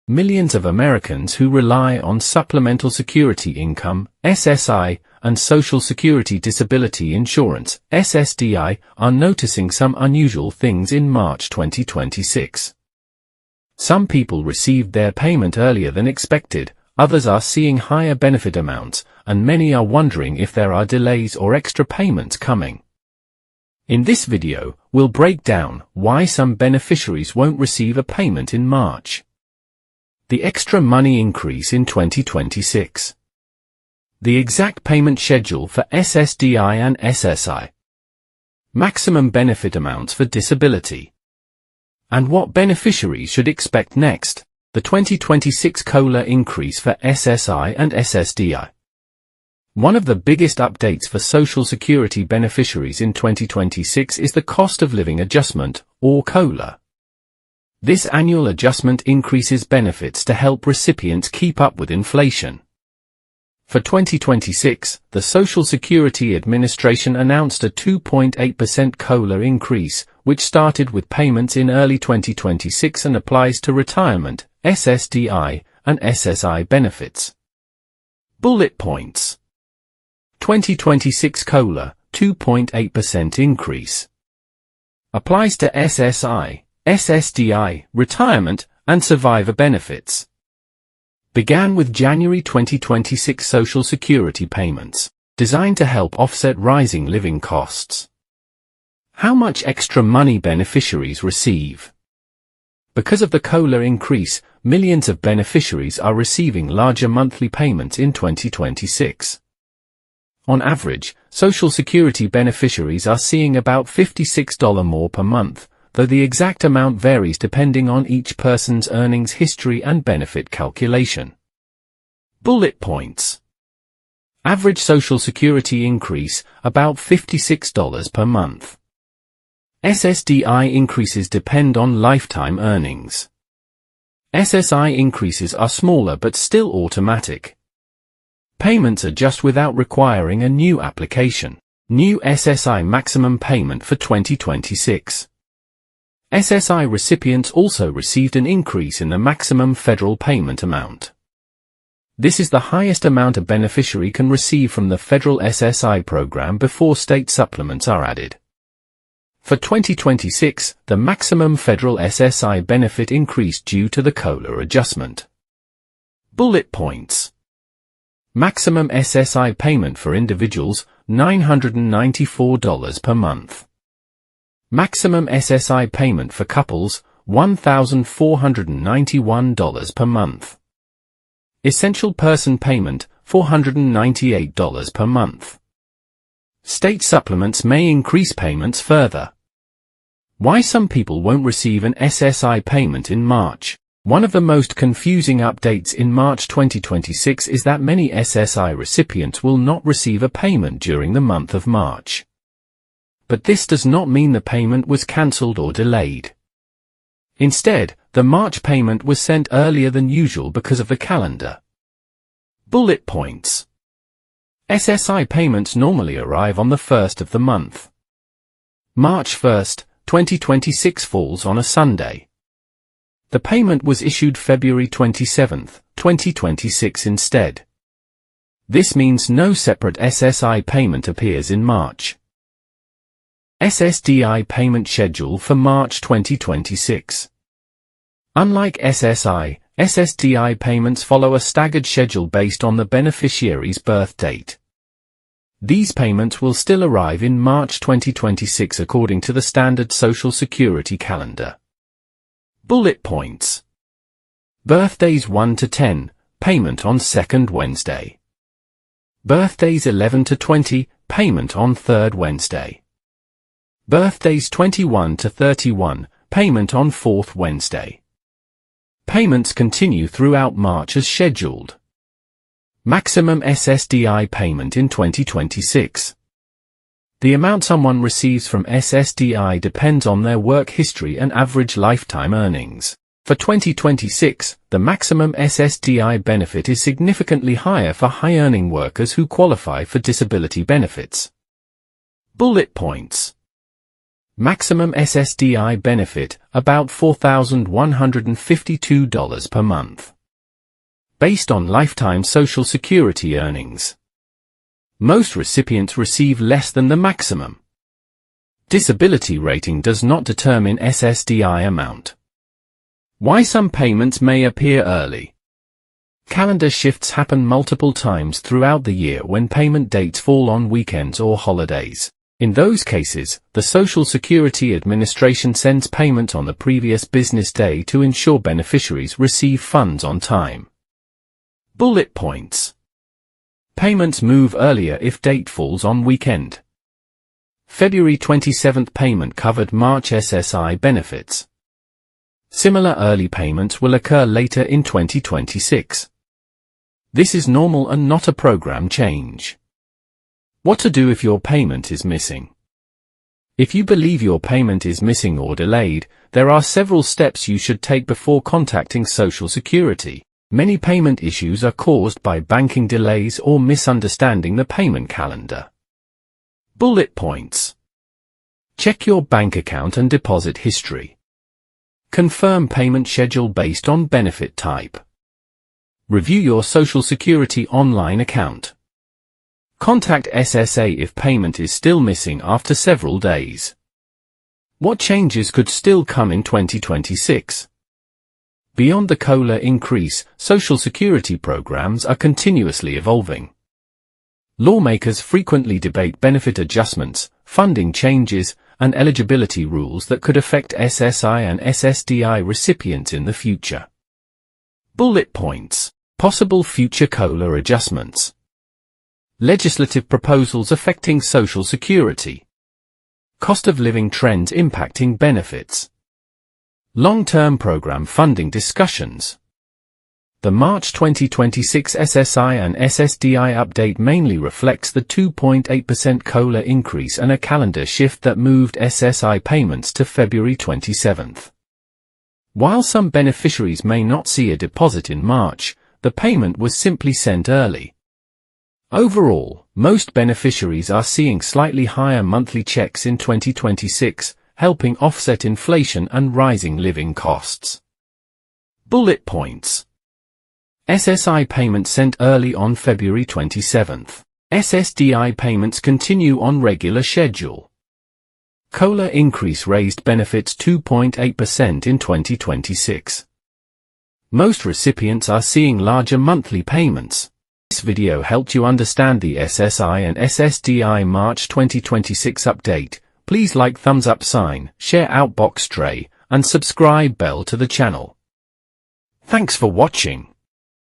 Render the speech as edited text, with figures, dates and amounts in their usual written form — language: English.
millions of Americans who rely on supplemental security income, SSI, and Social Security Disability Insurance, SSDI, are noticing some unusual things in March 2026. Some people received their payment earlier than expected, others are seeing higher benefit amounts, and many are wondering if there are delays or extra payments coming. In this video, we'll break down why some beneficiaries won't receive a payment in March. The extra money increase in 2026. The exact payment schedule for SSDI and SSI. Maximum benefit amounts for disability. And what beneficiaries should expect next. The 2026 COLA increase for SSI and SSDI. One of the biggest updates for Social Security beneficiaries in 2026 is the Cost of Living Adjustment, or COLA. This annual adjustment increases benefits to help recipients keep up with inflation. For 2026, the Social Security Administration announced a 2.8% COLA increase, which started with payments in early 2026 and applies to retirement, SSDI, and SSI benefits. Bullet points. 2026 COLA, 2.8% increase. Applies to SSI, SSDI, retirement, and survivor benefits. Began with January 2026 Social Security payments, designed to help offset rising living costs. How much extra money beneficiaries receive? Because of the COLA increase, millions of beneficiaries are receiving larger monthly payments in 2026. On average, Social Security beneficiaries are seeing about $56 more per month, though the exact amount varies depending on each person's earnings history and benefit calculation. Bullet points. Average Social Security increase, about $56 per month. SSDI increases depend on lifetime earnings. SSI increases are smaller but still automatic. Payments adjust without requiring a new application. New SSI maximum payment for 2026. SSI recipients also received an increase in the maximum federal payment amount. This is the highest amount a beneficiary can receive from the federal SSI program before state supplements are added. For 2026, the maximum federal SSI benefit increased due to the COLA adjustment. Bullet points. Maximum SSI payment for individuals, $994 per month. Maximum SSI payment for couples, $1,491 per month. Essential person payment, $498 per month. State supplements may increase payments further. Why some people won't receive an SSI payment in March. One of the most confusing updates in March 2026 is that many SSI recipients will not receive a payment during the month of March. But this does not mean the payment was cancelled or delayed. Instead, the March payment was sent earlier than usual because of the calendar. Bullet points. SSI payments normally arrive on the 1st of the month. March 1st, 2026 falls on a Sunday. The payment was issued February 27, 2026 instead. This means no separate SSI payment appears in March. SSDI payment schedule for March 2026. Unlike SSI, SSDI payments follow a staggered schedule based on the beneficiary's birth date. These payments will still arrive in March 2026 according to the standard Social Security calendar. Bullet points. Birthdays 1 to 10, payment on 2nd Wednesday. Birthdays 11 to 20, payment on 3rd Wednesday. Birthdays 21 to 31, payment on 4th Wednesday. Payments continue throughout March as scheduled. Maximum SSDI payment in 2026. The amount someone receives from SSDI depends on their work history and average lifetime earnings. For 2026, the maximum SSDI benefit is significantly higher for high-earning workers who qualify for disability benefits. Bullet points. Maximum SSDI benefit, about $4,152 per month. Based on lifetime Social Security earnings. Most recipients receive less than the maximum. Disability rating does not determine SSDI amount. Why some payments may appear early. Calendar shifts happen multiple times throughout the year when payment dates fall on weekends or holidays. In those cases, the Social Security Administration sends payment on the previous business day to ensure beneficiaries receive funds on time. Bullet points. Payments move earlier if date falls on weekend. February 27th payment covered March SSI benefits. Similar early payments will occur later in 2026. This is normal and not a program change. What to do if your payment is missing? If you believe your payment is missing or delayed, there are several steps you should take before contacting Social Security. Many payment issues are caused by banking delays or misunderstanding the payment calendar. Bullet points. Check your bank account and deposit history. Confirm payment schedule based on benefit type. Review your Social Security online account. Contact SSA if payment is still missing after several days. What changes could still come in 2026? Beyond the COLA increase, Social Security programs are continuously evolving. Lawmakers frequently debate benefit adjustments, funding changes, and eligibility rules that could affect SSI and SSDI recipients in the future. Bullet points. Possible future COLA adjustments. Legislative proposals affecting Social Security. Cost of living trends impacting benefits. Long-term program funding discussions. The March 2026 SSI and SSDI update mainly reflects the 2.8% COLA increase and a calendar shift that moved SSI payments to February 27th. While some beneficiaries may not see a deposit in March, the payment was simply sent early. Overall, most beneficiaries are seeing slightly higher monthly checks in 2026, helping offset inflation and rising living costs. Bullet points. SSI payment sent early on February 27th. SSDI payments continue on regular schedule. COLA increase raised benefits 2.8% in 2026. Most recipients are seeing larger monthly payments. This video helped you understand the SSI and SSDI March 2026 update. Please like thumbs up sign, share outbox tray, and subscribe bell to the channel. Thanks for watching.